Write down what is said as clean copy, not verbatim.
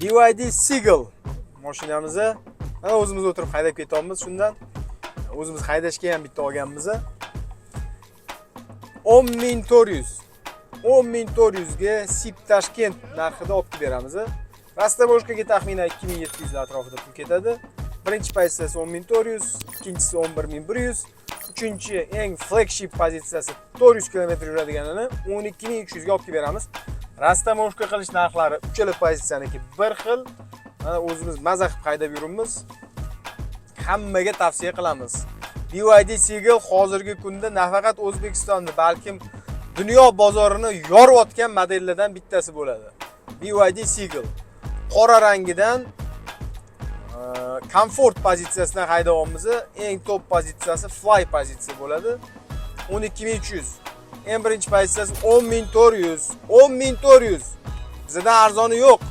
BYD Seagull mashinamizni o'zimiz o'tirib haydab ketyapmiz. Shundan o'zimiz haydashga ham bitta olganmiz. 10.400 ga SIP Tashkent narxida olib beramiz. Rastaboshkaga taxminan 2700 atrofida pul ketadi. Birinchi pozitsiyasi 10.400, ikkinchisi 11.100, uchinchi eng flagship pozitsiyasi 400 km yuradiganini 12.300 ga olib beramiz. Rastaboshka qilish narxlari uchala pozitsiyaniki bir xil. Mana o'zimiz maza qilib haydab yuribmiz. Hammaga tavsiya qilamiz. BYD Seagull hozirgi kunda nafaqat O'zbekistonda, balkim dunyo bozorini yorayotgan modellardan bittasi bo'ladi. BYD Seagull qora rangidan komfort pozitsiyasidan haydayapmiz. Eng top pozitsiyasi Fly pozitsiya bo'ladi. 12.300. Eng birinchi pozitsiyasi 10.400. 10.400. Bizda arzoni yo'q.